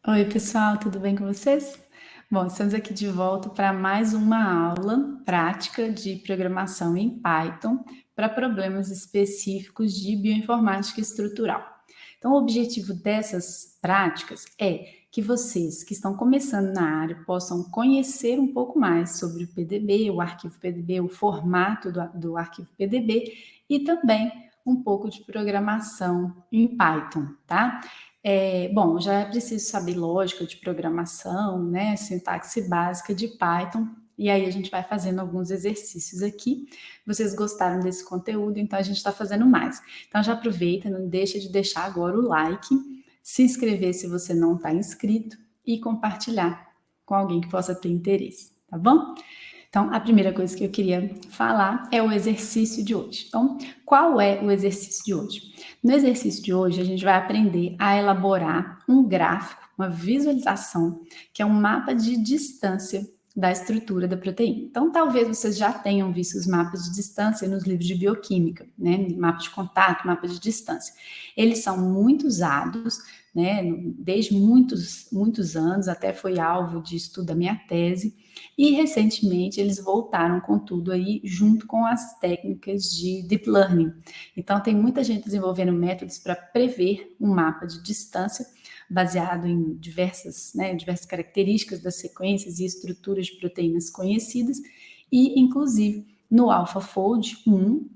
Oi, pessoal, tudo bem com vocês? Bom, estamos aqui de volta para mais uma aula prática de programação em Python para problemas específicos de bioinformática estrutural. Então, o objetivo dessas práticas é que vocês que estão começando na área possam conhecer um pouco mais sobre o PDB, o arquivo PDB, o formato do arquivo PDB e também um pouco de programação em Python, tá? Bom, já é preciso saber lógica de programação, né, sintaxe básica de Python, e aí a gente vai fazendo alguns exercícios aqui. Vocês gostaram desse conteúdo, então a gente está fazendo mais. Então já aproveita, não deixa de deixar agora o like, se inscrever se você não está inscrito e compartilhar com alguém que possa ter interesse, tá bom? Então, a primeira coisa que eu queria falar é o exercício de hoje. Então, qual é o exercício de hoje? No exercício de hoje, a gente vai aprender a elaborar um gráfico, uma visualização, que é um mapa de distância da estrutura da proteína. Então, talvez vocês já tenham visto os mapas de distância nos livros de bioquímica, né? Mapa de contato, mapa de distância. Eles são muito usados, né? Desde muitos anos, até foi alvo de estudo da minha tese. E recentemente eles voltaram com tudo aí, junto com as técnicas de deep learning. Então, tem muita gente desenvolvendo métodos para prever um mapa de distância baseado em diversas características das sequências e estruturas de proteínas conhecidas, e inclusive no AlphaFold 1,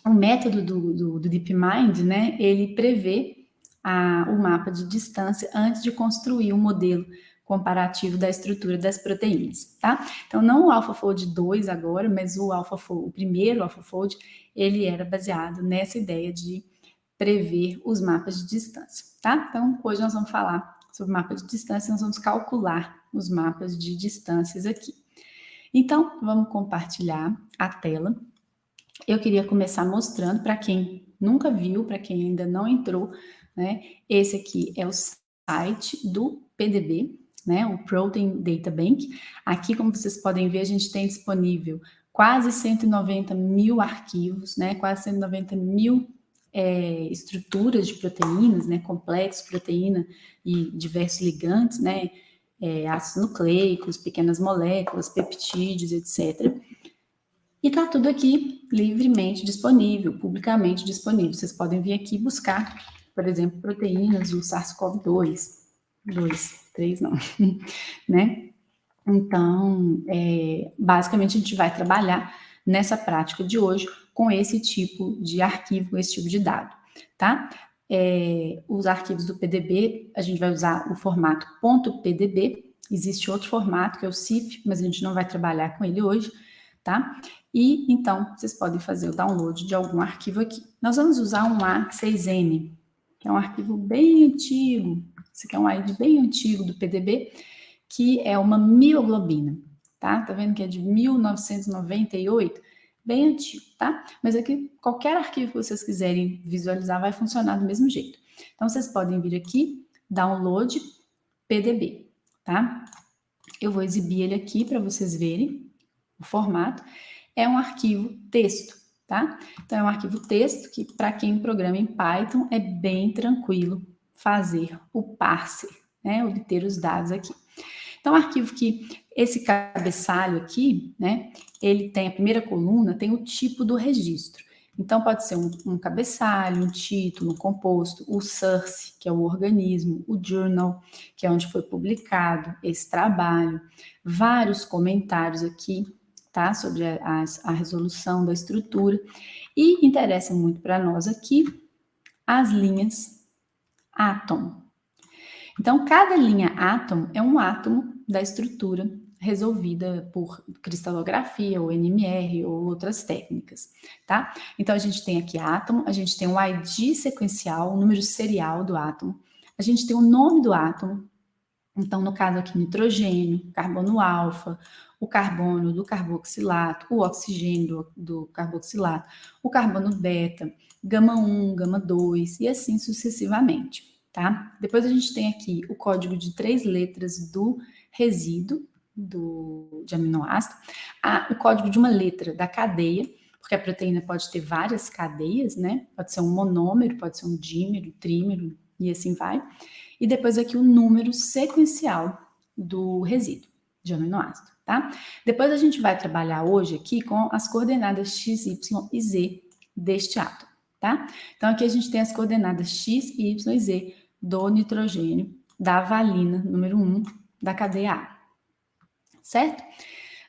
o método do DeepMind, né, ele prevê o mapa de distância antes de construir o modelo comparativo da estrutura das proteínas, tá? Então, não o AlphaFold 2 agora, mas o primeiro AlphaFold, ele era baseado nessa ideia de prever os mapas de distância, tá? Então, hoje nós vamos falar sobre mapa de distância, nós vamos calcular os mapas de distâncias aqui. Então, vamos compartilhar a tela. Eu queria começar mostrando para quem nunca viu, para quem ainda não entrou, né? Esse aqui é o site do PDB, né? O Protein Data Bank. Aqui, como vocês podem ver, a gente tem disponível quase 190 mil arquivos, né? Quase 190 mil estruturas de proteínas, né? Complexos, proteína e diversos ligantes, né? Ácidos nucleicos, pequenas moléculas, peptídeos, etc. E está tudo aqui livremente disponível, publicamente disponível. Vocês podem vir aqui buscar, por exemplo, proteínas do SARS-CoV-2, 3 não, né? Então, basicamente a gente vai trabalhar nessa prática de hoje com esse tipo de arquivo, com esse tipo de dado, tá? Os arquivos do PDB, a gente vai usar o formato .pdb, existe outro formato que é o CIF, mas a gente não vai trabalhar com ele hoje, tá? E então vocês podem fazer o download de algum arquivo aqui. Nós vamos usar um A6N, que é um arquivo bem antigo. Esse aqui é um ID bem antigo do PDB, que é uma mioglobina, tá? Tá vendo que é de 1998? Bem antigo, tá? Mas aqui, qualquer arquivo que vocês quiserem visualizar vai funcionar do mesmo jeito. Então, vocês podem vir aqui, download PDB, tá? Eu vou exibir ele aqui para vocês verem o formato. É um arquivo texto, tá? Então, é um arquivo texto que, para quem programa em Python, é bem tranquilo fazer o parser, né? Obter os dados aqui. Então, arquivo que esse cabeçalho aqui, né? Ele tem a primeira coluna, tem o tipo do registro. Então, pode ser um cabeçalho, um título, um composto, o source, que é o organismo, o journal, que é onde foi publicado esse trabalho, vários comentários aqui, tá? Sobre a resolução da estrutura. E interessa muito para nós aqui as linhas átomo. Então, cada linha átomo é um átomo da estrutura resolvida por cristalografia, ou NMR, ou outras técnicas, tá? Então, a gente tem aqui átomo, a gente tem o ID sequencial, o número serial do átomo, a gente tem o nome do átomo, então, no caso aqui, nitrogênio, carbono alfa, o carbono do carboxilato, o oxigênio do carboxilato, o carbono beta, gama 1, gama 2 e assim sucessivamente, tá? Depois a gente tem aqui o código de 3 letras do resíduo de aminoácido, o código de uma letra da cadeia, porque a proteína pode ter várias cadeias, né? Pode ser um monômero, pode ser um dímero, trímero e assim vai. e depois aqui o número sequencial do resíduo de aminoácido, tá? Depois a gente vai trabalhar hoje aqui com as coordenadas x, y e z deste átomo, tá? Então aqui a gente tem as coordenadas x, y e z do nitrogênio, da valina número 1 da cadeia A, certo?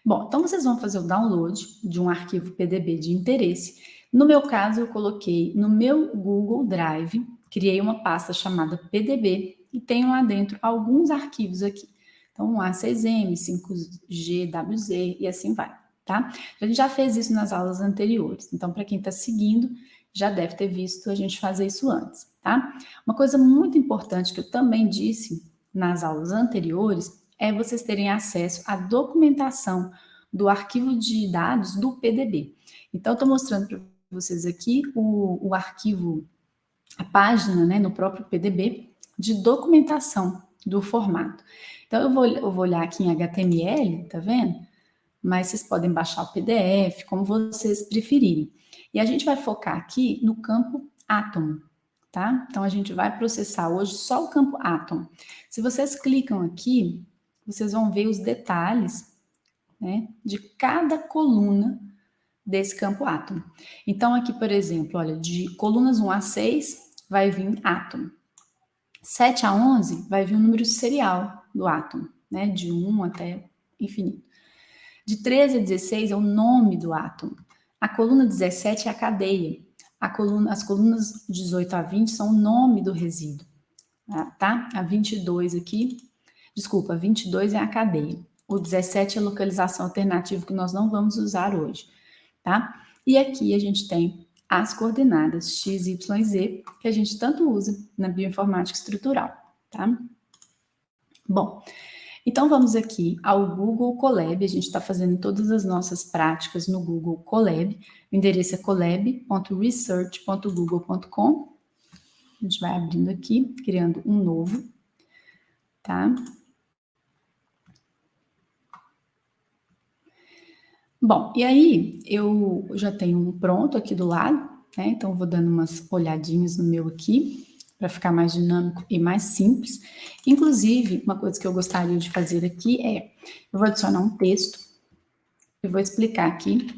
Bom, então vocês vão fazer o download de um arquivo PDB de interesse. No meu caso, eu coloquei no meu Google Drive, criei uma pasta chamada PDB e tenho lá dentro alguns arquivos aqui. Então, A6M, 5GWZ e assim vai, tá? A gente já fez isso nas aulas anteriores. Então, para quem está seguindo, já deve ter visto a gente fazer isso antes, tá? Uma coisa muito importante que eu também disse nas aulas anteriores é vocês terem acesso à documentação do arquivo de dados do PDB. Então, eu estou mostrando para vocês aqui o arquivo, a página, né, no próprio PDB, de documentação do formato. Então, eu vou olhar aqui em HTML, tá vendo? Mas vocês podem baixar o PDF, como vocês preferirem. E a gente vai focar aqui no campo átomo, tá? Então, a gente vai processar hoje só o campo átomo. Se vocês clicam aqui, vocês vão ver os detalhes, né, de cada coluna desse campo átomo. Então, aqui, por exemplo, olha, de colunas 1 a 6 vai vir átomo. 7 a 11 vai vir o número serial do átomo, né, de 1 até infinito. De 13 a 16 é o nome do átomo. A coluna 17 é a cadeia. As colunas 18 a 20 são o nome do resíduo, tá? A 22 aqui, desculpa, a 22 é a cadeia. O 17 é a localização alternativa que nós não vamos usar hoje, tá? E aqui a gente tem as coordenadas x, y e z, que a gente tanto usa na bioinformática estrutural, tá? Bom, então vamos aqui ao Google Colab, a gente está fazendo todas as nossas práticas no Google Colab, o endereço é colab.research.google.com, a gente vai abrindo aqui, criando um novo, tá? Bom, e aí eu já tenho um pronto aqui do lado, né? Então vou dando umas olhadinhas no meu aqui, para ficar mais dinâmico e mais simples. Inclusive, uma coisa que eu gostaria de fazer aqui é, eu vou adicionar um texto, eu vou explicar aqui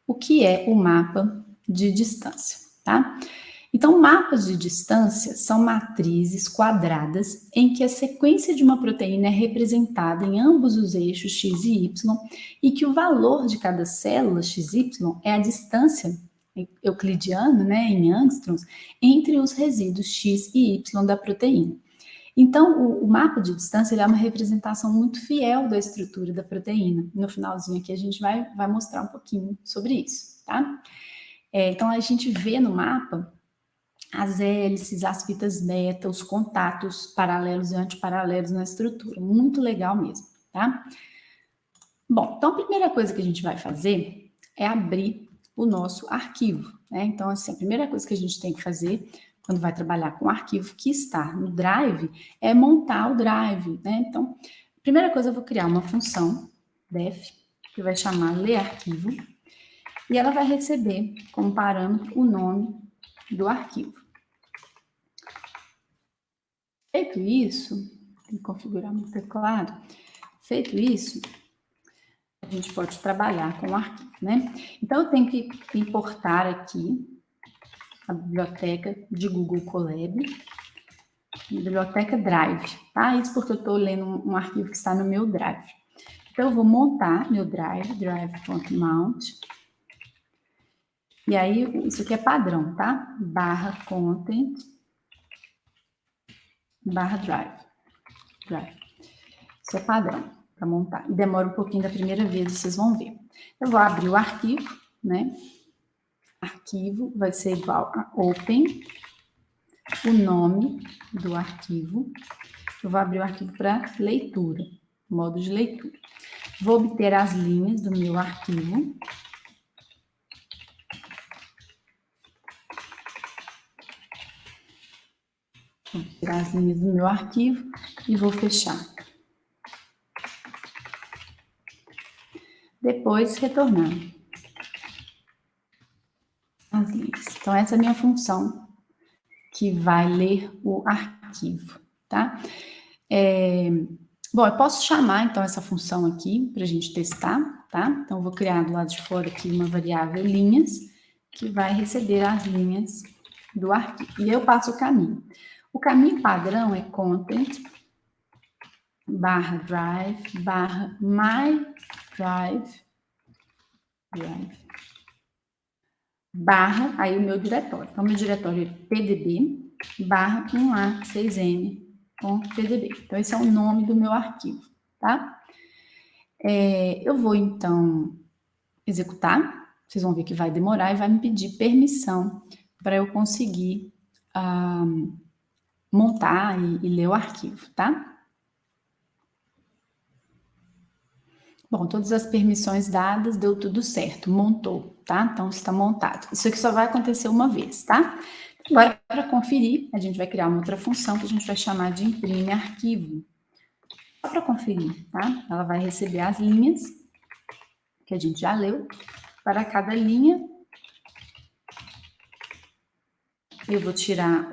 o que é o mapa de distância, tá? Então, mapas de distância são matrizes quadradas em que a sequência de uma proteína é representada em ambos os eixos x e y e que o valor de cada célula XY é a distância euclidiana, né, em angstroms, entre os resíduos x e y da proteína. Então, o mapa de distância ele é uma representação muito fiel da estrutura da proteína. No finalzinho aqui a gente vai mostrar um pouquinho sobre isso, tá? Então, a gente vê no mapa as hélices, as fitas beta, os contatos paralelos e antiparalelos na estrutura. Muito legal mesmo, tá? Bom, então a primeira coisa que a gente vai fazer é abrir o nosso arquivo, né? Então, assim, a primeira coisa que a gente tem que fazer quando vai trabalhar com o arquivo que está no Drive é montar o Drive, né? Então, a primeira coisa eu vou criar uma função def, que vai chamar lerarquivo, e ela vai receber como parâmetro o nome do arquivo. Feito isso, tem que configurar meu teclado. Feito isso, a gente pode trabalhar com o arquivo, né? Então, eu tenho que importar aqui a biblioteca de Google Colab, biblioteca Drive, tá? Isso porque eu estou lendo um arquivo que está no meu Drive. Então, eu vou montar meu Drive, drive.mount, e aí, isso aqui é padrão, tá? /content, /drive. Isso é padrão para montar. E demora um pouquinho da primeira vez, vocês vão ver. Eu vou abrir o arquivo, né? Arquivo vai ser igual a open, o nome do arquivo. Eu vou abrir o arquivo para leitura, modo de leitura. Vou obter as linhas do meu arquivo. Vou tirar as linhas do meu arquivo e vou fechar. Depois, retornar as linhas. Então, essa é a minha função que vai ler o arquivo. arquivo, tá? Bom, eu posso chamar, então, essa função aqui para a gente testar, tá? Então, eu vou criar do lado de fora aqui uma variável linhas, que vai receber as linhas do arquivo. E eu passo o caminho. O caminho padrão é content /drive /my drive aí o meu diretório. Então, meu diretório é pdb /1a6m.pdb. Então, esse é o nome do meu arquivo, tá? Eu vou, então, executar. Vocês vão ver que vai demorar e vai me pedir permissão para eu conseguir montar e ler o arquivo, tá? Bom, todas as permissões dadas, deu tudo certo, montou, tá? Então, está montado. Isso aqui só vai acontecer uma vez, tá? Agora, para conferir, a gente vai criar uma outra função que a gente vai chamar de imprime arquivo. Só para conferir, tá? Ela vai receber as linhas, que a gente já leu. Para cada linha, eu vou tirar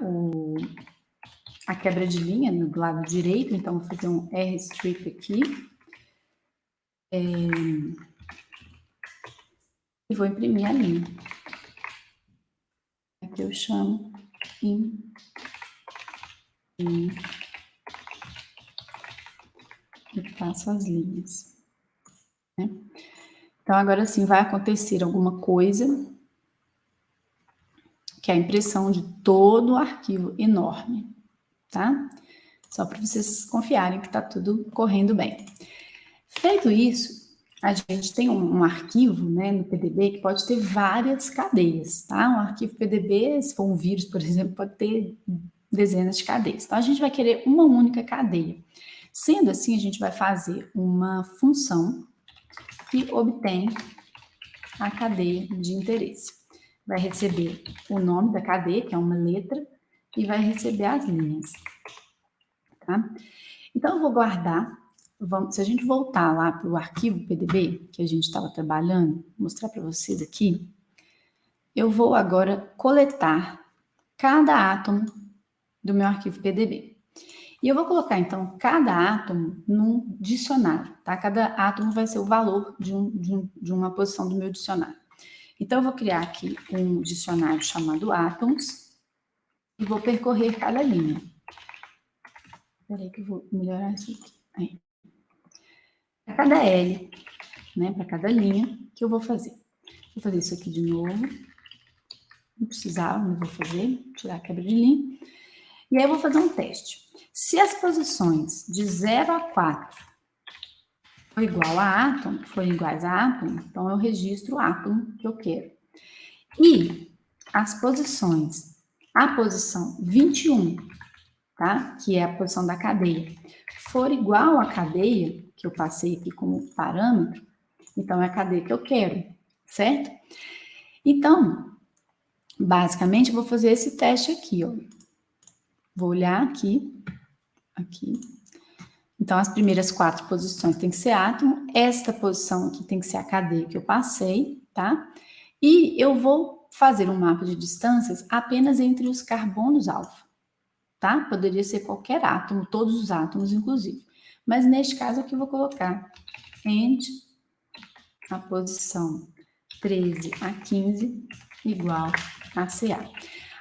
a quebra de linha do lado direito, então vou fazer um rstrip aqui. E vou imprimir a linha. Aqui eu chamo e passo as linhas, né? Então, agora sim vai acontecer alguma coisa, que é a impressão de todo o arquivo enorme, tá? Só para vocês confiarem que está tudo correndo bem. Feito isso, a gente tem um arquivo, né, no PDB que pode ter várias cadeias, tá? Um arquivo PDB, se for um vírus, por exemplo, pode ter dezenas de cadeias. Então, a gente vai querer uma única cadeia. Sendo assim, a gente vai fazer uma função que obtém a cadeia de interesse. Vai receber o nome da cadeia, que é uma letra, e vai receber as linhas, tá? Então, eu vou guardar. Se a gente voltar lá para o arquivo PDB, que a gente estava trabalhando, vou mostrar para vocês aqui, eu vou agora coletar cada átomo do meu arquivo PDB. E eu vou colocar, então, cada átomo num dicionário, tá? Cada átomo vai ser o valor de uma posição do meu dicionário. Então, eu vou criar aqui um dicionário chamado átomos e vou percorrer cada linha. Espera aí que eu vou melhorar isso aqui. Aí. Para cada L, né? Para cada linha que eu vou fazer. Vou fazer isso aqui de novo. Não precisava, mas vou fazer. Tirar a quebra de linha. E aí eu vou fazer um teste. Se as posições de 0 a 4 forem iguais a átomo, então eu registro o átomo que eu quero. E as posições, a posição 21, tá? Que é a posição da cadeia, for igual à cadeia, que eu passei aqui como parâmetro, então é a cadeia que eu quero, certo? Então, basicamente, eu vou fazer esse teste aqui, ó. Vou olhar aqui. Então, as primeiras 4 posições tem que ser átomo, esta posição aqui tem que ser a cadeia que eu passei, tá? E eu vou fazer um mapa de distâncias apenas entre os carbonos alfa, tá? Poderia ser qualquer átomo, todos os átomos, inclusive. Mas, neste caso, aqui eu vou colocar end a posição 13 a 15 igual a CA.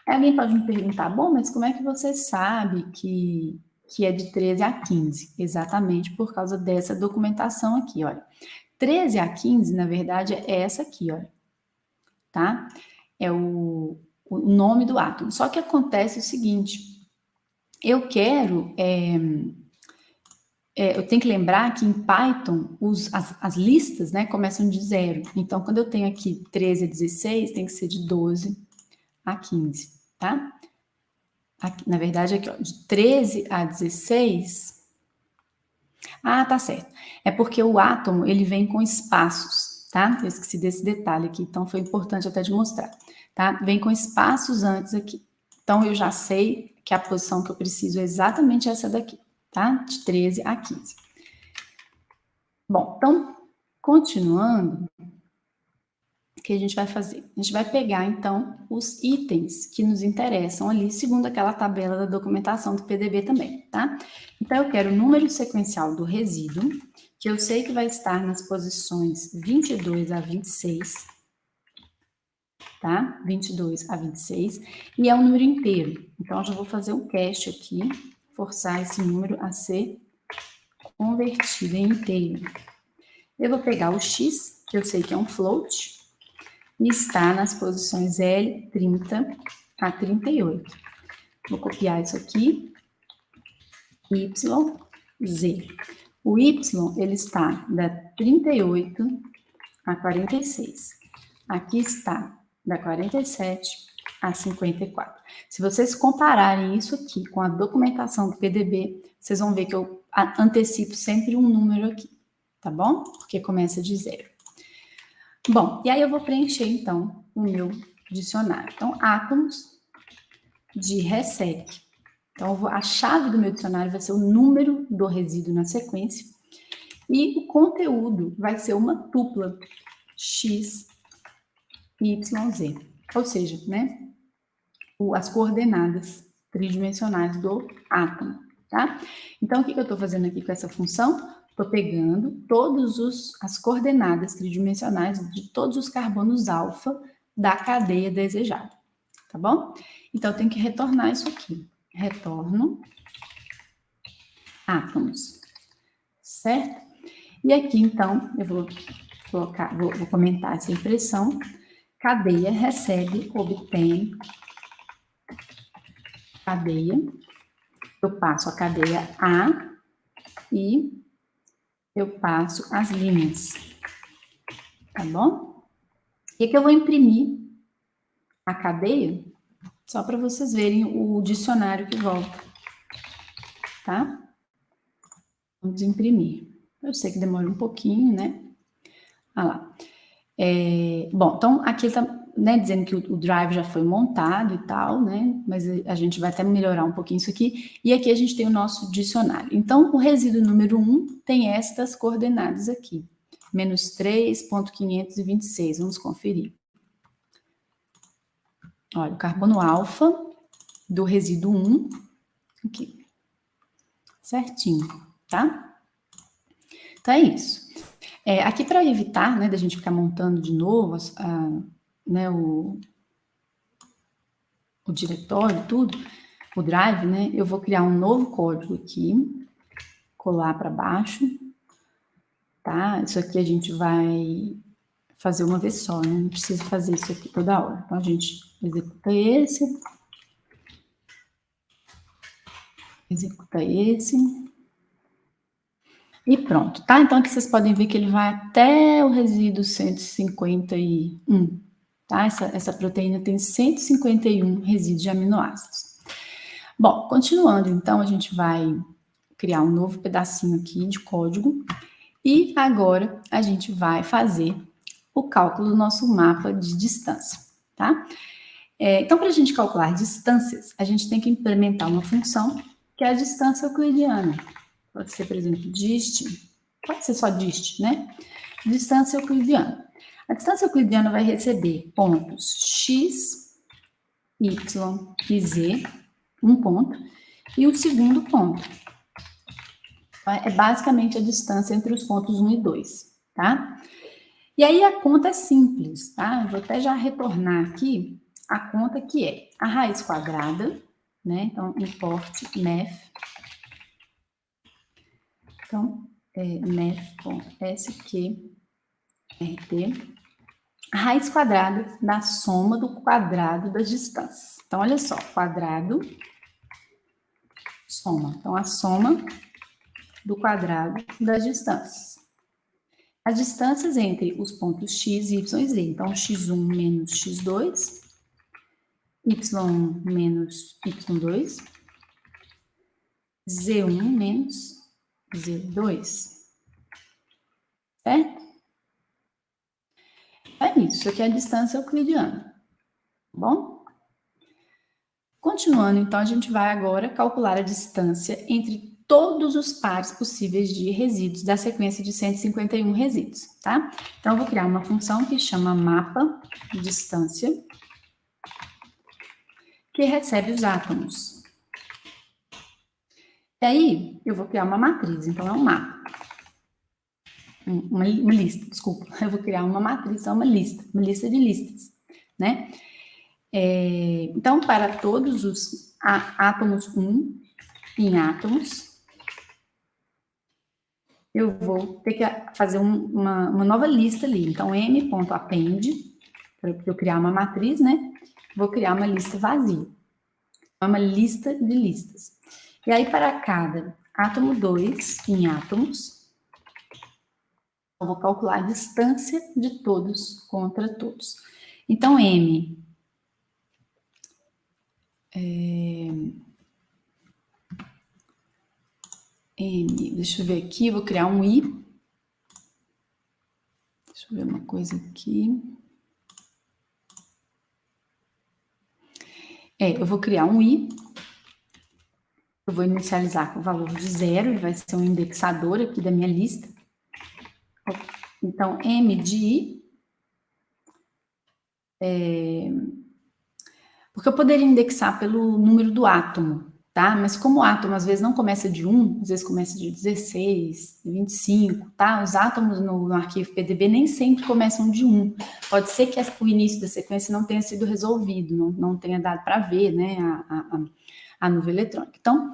Aí alguém pode me perguntar, bom, mas como é que você sabe que é de 13 a 15? Exatamente por causa dessa documentação aqui, olha. 13 a 15, na verdade, é essa aqui, olha. Tá? É o nome do átomo. Só que acontece o seguinte, eu quero... eu tenho que lembrar que em Python as listas, né, começam de 0. Então, quando eu tenho aqui 13 a 16, tem que ser de 12 a 15, tá? Aqui, na verdade, aqui, ó, de 13 a 16... Ah, tá certo. É porque o átomo, ele vem com espaços, tá? Eu esqueci desse detalhe aqui, então foi importante até de mostrar, tá? Vem com espaços antes aqui. Então, eu já sei que a posição que eu preciso é exatamente essa daqui, tá? De 13 a 15. Bom, então, continuando, que a gente vai fazer? A gente vai pegar, então, os itens que nos interessam ali, segundo aquela tabela da documentação do PDB também, tá? Então, eu quero o número sequencial do resíduo, que eu sei que vai estar nas posições 22 a 26, tá? 22 a 26, e é um número inteiro. Então, eu já vou fazer um cast aqui, forçar esse número a ser convertido em inteiro. Eu vou pegar o x, que eu sei que é um float, e está nas posições L, 30 a 38. Vou copiar isso aqui, Y, Z. O Y, ele está da 38 a 46. Aqui está da 47 a 54. Se vocês compararem isso aqui com a documentação do PDB, vocês vão ver que eu antecipo sempre um número aqui, tá bom? Porque começa de 0. Bom, e aí eu vou preencher, então, o meu dicionário. Então, átomos de RESEC. Então, a chave do meu dicionário vai ser o número do resíduo na sequência e o conteúdo vai ser uma tupla X, Y, Z. Ou seja, né, as coordenadas tridimensionais do átomo, tá? Então, o que eu estou fazendo aqui com essa função? Estou pegando todas as coordenadas tridimensionais de todos os carbonos alfa da cadeia desejada, tá bom? Então, eu tenho que retornar isso aqui. Retorno átomos, certo? E aqui, então, eu vou comentar essa expressão. Cadeia recebe, obtém, cadeia. Eu passo a cadeia A e eu passo as linhas, tá bom? E aqui eu vou imprimir a cadeia, só para vocês verem o dicionário que volta, tá? Vamos imprimir. Eu sei que demora um pouquinho, né? Ah lá. Bom, então aqui tá, né, dizendo que o drive já foi montado e tal, né? Mas a gente vai até melhorar um pouquinho isso aqui. E aqui a gente tem o nosso dicionário. Então, o resíduo número 1 tem estas coordenadas aqui. Menos 3,526. Vamos conferir. Olha, o carbono alfa do resíduo 1, aqui. Certinho, tá? Então, é isso. Aqui, para evitar, né, da gente ficar montando de novo né, o diretório, tudo, o drive, né, eu vou criar um novo código aqui, colar para baixo, tá? Isso aqui a gente vai fazer uma vez só, né? Não precisa fazer isso aqui toda hora. Então, a gente executa esse, e pronto, tá? Então, aqui vocês podem ver que ele vai até o resíduo 151, tá? Essa proteína tem 151 resíduos de aminoácidos. Bom, continuando, então, a gente vai criar um novo pedacinho aqui de código e agora a gente vai fazer o cálculo do nosso mapa de distância, tá? Então, para a gente calcular distâncias, a gente tem que implementar uma função que é a distância euclidiana. Pode ser, por exemplo, dist, pode ser só dist, né? Distância euclidiana. A distância euclidiana vai receber pontos x, y e z, um ponto, e o segundo ponto. É basicamente a distância entre os pontos 1 e 2, tá? E aí a conta é simples, tá? Eu vou até já retornar aqui a conta que é a raiz quadrada, né? Então, import math. Então, math.sqrt, a raiz quadrada da soma do quadrado das distâncias. Então, olha só, quadrado, soma. Então, a soma do quadrado das distâncias. As distâncias entre os pontos x, y e z. Então, x1 menos x2, y1 menos y2, z1 menos z2. Certo? É isso, isso aqui é a distância euclidiana. Tá bom? Continuando, então, a gente vai agora calcular a distância entre todos os pares possíveis de resíduos da sequência de 151 resíduos, tá? Então, eu vou criar uma função que chama mapa distância, que recebe os átomos. E aí, eu vou criar uma matriz, então é um mapa. Uma lista, desculpa. Eu vou criar uma matriz, é uma lista de listas, né? Então, para todos os átomos 1 em átomos, eu vou ter que fazer uma nova lista ali. Então, m.append, para eu criar uma matriz, né? Vou criar uma lista vazia. Uma lista de listas. E aí, para cada átomo 2 em átomos, eu vou calcular a distância de todos contra todos. Então, deixa eu ver aqui, eu vou criar um i. Deixa eu ver uma coisa aqui. Eu vou criar um i. Eu vou inicializar com o valor de 0, ele vai ser um indexador aqui da minha lista. Então, m de i, porque eu poderia indexar pelo número do átomo, tá? Mas como o átomo às vezes não começa de 1, às vezes começa de 16, 25, tá? Os átomos no arquivo PDB nem sempre começam de 1. Pode ser que o início da sequência não tenha sido resolvido, não tenha dado para ver, né, a nuvem eletrônica. Então,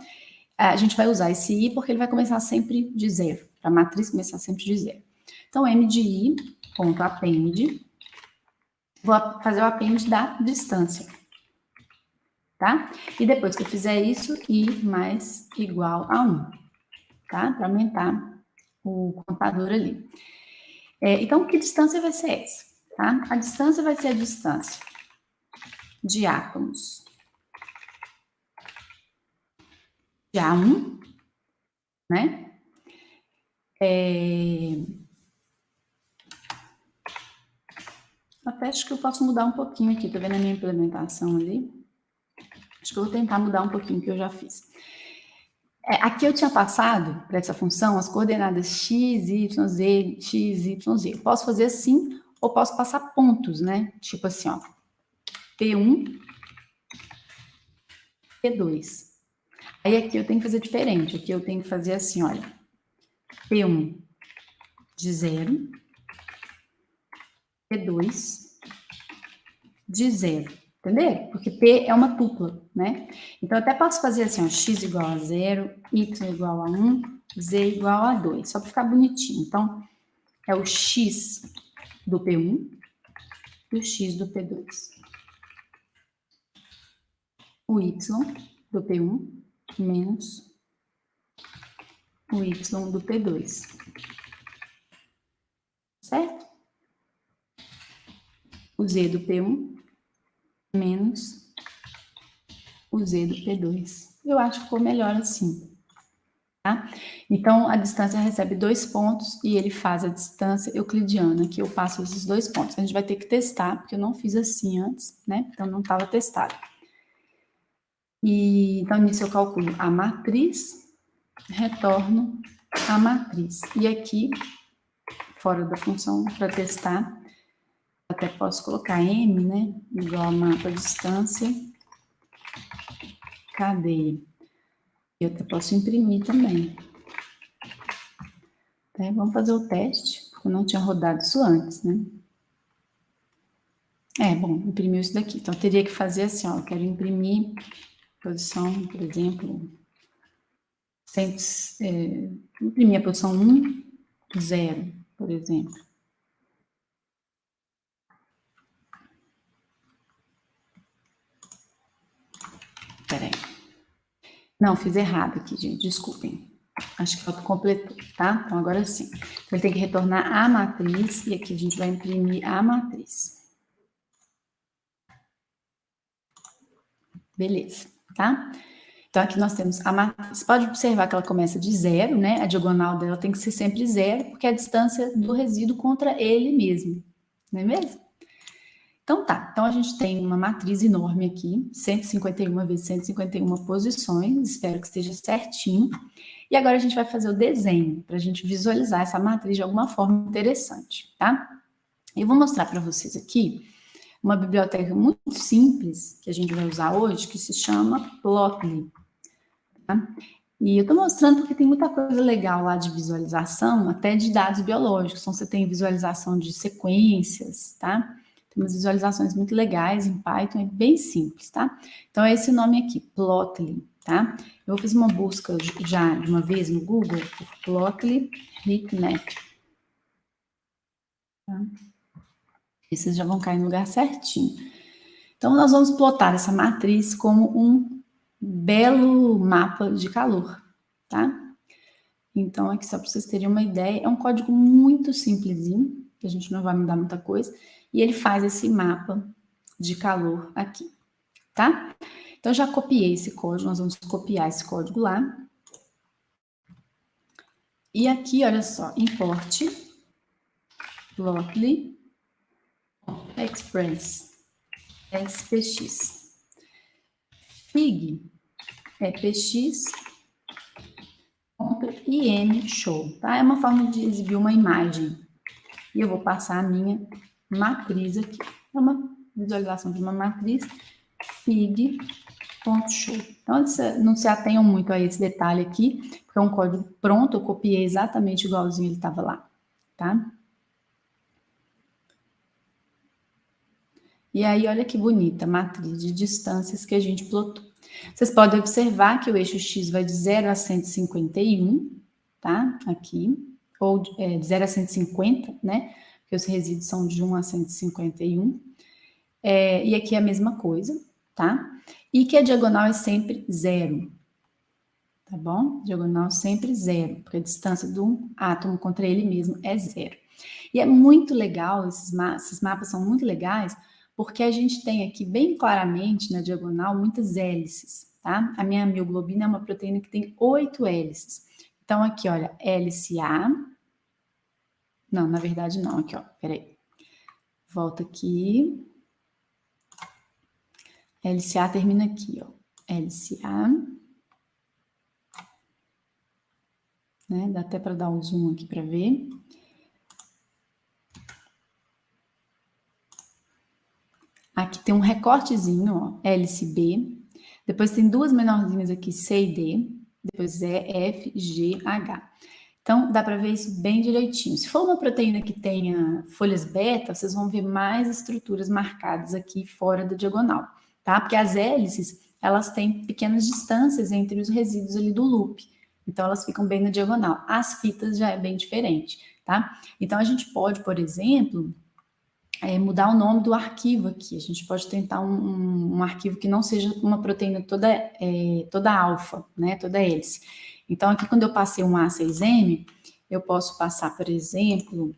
a gente vai usar esse i porque ele vai começar sempre de 0, para a matriz começar sempre de 0. Então, m de i, ponto append, vou fazer o append da distância, tá? E depois que eu fizer isso, i mais igual a 1, tá? Para aumentar o contador ali. Então, que distância vai ser essa? Tá? A distância vai ser a distância de átomos de A1, né? Até acho que eu posso mudar um pouquinho aqui, tá vendo a minha implementação ali? Acho que eu vou tentar mudar um pouquinho o que eu já fiz. Aqui eu tinha passado para essa função as coordenadas x, y, z, x, y, z. Eu posso fazer assim ou posso passar pontos, né? Tipo assim, ó, P1, P2. Aí aqui eu tenho que fazer diferente. Aqui eu tenho que fazer assim, olha, P1 de 0, P2 de 0. Entendeu? Porque P é uma tupla, né? Então, eu até posso fazer assim, ó, x igual a 0, y igual a 1, z igual a 2, só para ficar bonitinho. Então, é o x do P1 e o x do P2. O y do P1 menos o y do P2. Certo? O z do P1 menos o z do P2. Eu acho que ficou melhor assim, tá? Então, a distância recebe 2 pontos e ele faz a distância euclidiana, que eu passo esses 2 pontos. A gente vai ter que testar, porque eu não fiz assim antes, né? Então, não estava testado. Então, nisso eu calculo a matriz, retorno a matriz. E aqui, fora da função, para testar, até posso colocar m, né? Igual a mapa distância, cadeia. Eu até posso imprimir também. Vamos fazer o teste, porque eu não tinha rodado isso antes, né? Bom, imprimiu isso daqui. Então, eu teria que fazer assim, ó, eu quero imprimir posição, por exemplo, imprimir a posição 1, 0, por exemplo. Peraí. Não, fiz errado aqui, gente, desculpem. Acho que autocompletou, tá? Então, agora sim. Então, ele tem que retornar a matriz, e aqui a gente vai imprimir a matriz. Beleza, tá? Então, aqui nós temos a matriz. Você pode observar que ela começa de 0, né? A diagonal dela tem que ser sempre 0, porque é a distância do resíduo contra ele mesmo, não é mesmo? Então tá, então a gente tem uma matriz enorme aqui, 151 vezes 151 posições, espero que esteja certinho. E agora a gente vai fazer o desenho, para a gente visualizar essa matriz de alguma forma interessante, tá? Eu vou mostrar para vocês aqui uma biblioteca muito simples que a gente vai usar hoje, que se chama Plotly, tá? E eu estou mostrando porque tem muita coisa legal lá de visualização, até de dados biológicos. Então, você tem visualização de sequências, tá? Tem umas visualizações muito legais em Python, é bem simples, tá? Então, é esse nome aqui, Plotly, tá? Eu fiz uma busca já de uma vez no Google por Plotly Heatmap. Tá? E vocês já vão cair no lugar certinho. Então, nós vamos plotar essa matriz como um belo mapa de calor, tá? Então, aqui só para vocês terem uma ideia, é um código muito simplesinho, que a gente não vai mudar muita coisa, e ele faz esse mapa de calor aqui, tá? Então, já copiei esse código, nós vamos copiar esse código lá. E aqui, olha só, import Plotly Express SPX. Fig é px.im show, tá? É uma forma de exibir uma imagem. E eu vou passar a minha matriz aqui. É uma visualização de uma matriz fig.show. Então, não se atenham muito a esse detalhe aqui, porque é um código pronto, eu copiei exatamente igualzinho ele estava lá, tá? E aí, olha que bonita a matriz de distâncias que a gente plotou. Vocês podem observar que o eixo X vai de 0 a 151, tá? Aqui. Ou de 0 a 150, né? Porque os resíduos são de 1 a 151. E aqui é a mesma coisa, tá? E que a diagonal é sempre 0. Tá bom? Diagonal sempre 0, porque a distância do átomo contra ele mesmo é 0. E é muito legal, esses mapas são muito legais, porque a gente tem aqui bem claramente na diagonal muitas hélices, tá? A minha mioglobina é uma proteína que tem 8 hélices. Então, aqui, olha, hélice A. Não, na verdade não, aqui, ó, peraí. Volta aqui. Hélice A termina aqui, ó. Hélice A. Né? Dá até para dar um zoom aqui para ver. Aqui tem um recortezinho, ó, hélice B. Depois tem duas menorzinhas aqui, C e D. Depois E, F, G, H. Então, dá para ver isso bem direitinho. Se for uma proteína que tenha folhas beta, vocês vão ver mais estruturas marcadas aqui fora da diagonal, tá? Porque as hélices, elas têm pequenas distâncias entre os resíduos ali do loop. Então, elas ficam bem na diagonal. As fitas já é bem diferente, tá? Então, a gente pode, por exemplo, mudar o nome do arquivo aqui. A gente pode tentar um arquivo que não seja uma proteína toda alfa, né? Toda hélice. Então, aqui, quando eu passei um A6M, eu posso passar, por exemplo,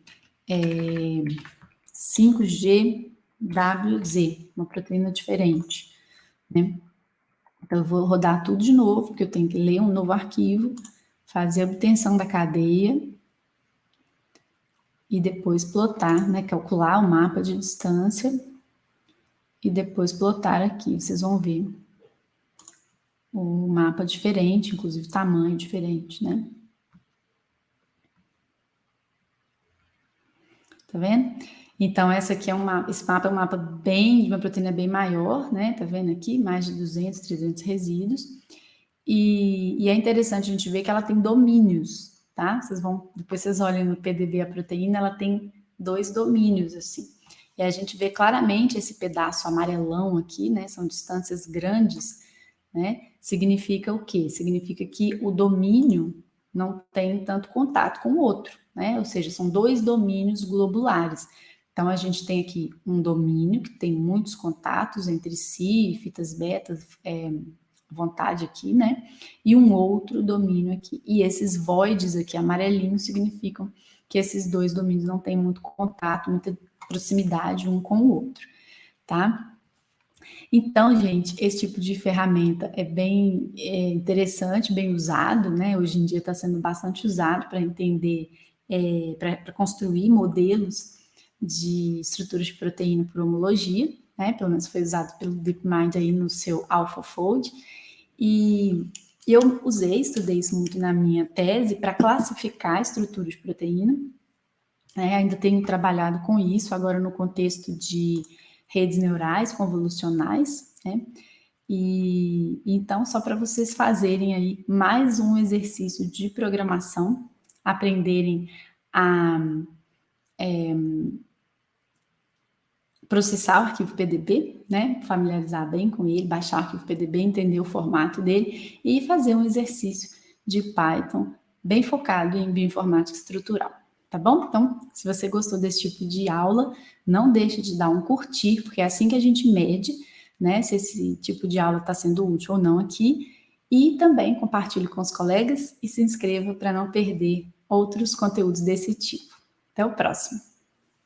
5GWZ, uma proteína diferente, né? Então, eu vou rodar tudo de novo, porque eu tenho que ler um novo arquivo, fazer a obtenção da cadeia e depois plotar, né? Calcular o mapa de distância e depois plotar aqui. Vocês vão ver o mapa diferente, inclusive tamanho diferente, né? Tá vendo? Então, essa aqui esse mapa é um mapa de uma proteína bem maior, né? Tá vendo aqui? Mais de 200, 300 resíduos. E é interessante a gente ver que ela tem domínios, tá? Depois vocês olhem no PDB a proteína, ela tem 2 domínios, assim. E a gente vê claramente esse pedaço amarelão aqui, né? São distâncias grandes, né? Significa o quê? Significa que o domínio não tem tanto contato com o outro, né? Ou seja, são 2 domínios globulares. Então, a gente tem aqui um domínio que tem muitos contatos entre si, fitas betas, vontade aqui, né? E um outro domínio aqui. E esses voids aqui amarelinhos significam que esses 2 domínios não têm muito contato, muita proximidade um com o outro, tá? Então, gente, esse tipo de ferramenta é bem interessante, bem usado, né? Hoje em dia está sendo bastante usado para entender, para construir modelos, de estruturas de proteína por homologia, né? Pelo menos foi usado pelo DeepMind aí no seu AlphaFold. E eu estudei isso muito na minha tese para classificar estruturas de proteína. Ainda tenho trabalhado com isso agora no contexto de redes neurais convolucionais, né? E então, só para vocês fazerem aí mais um exercício de programação, aprenderem a processar o arquivo PDB, né? Familiarizar bem com ele, baixar o arquivo PDB, entender o formato dele e fazer um exercício de Python bem focado em bioinformática estrutural, tá bom? Então, se você gostou desse tipo de aula, não deixe de dar um curtir, porque é assim que a gente mede, né, se esse tipo de aula está sendo útil ou não aqui, e também compartilhe com os colegas e se inscreva para não perder outros conteúdos desse tipo. Até o próximo!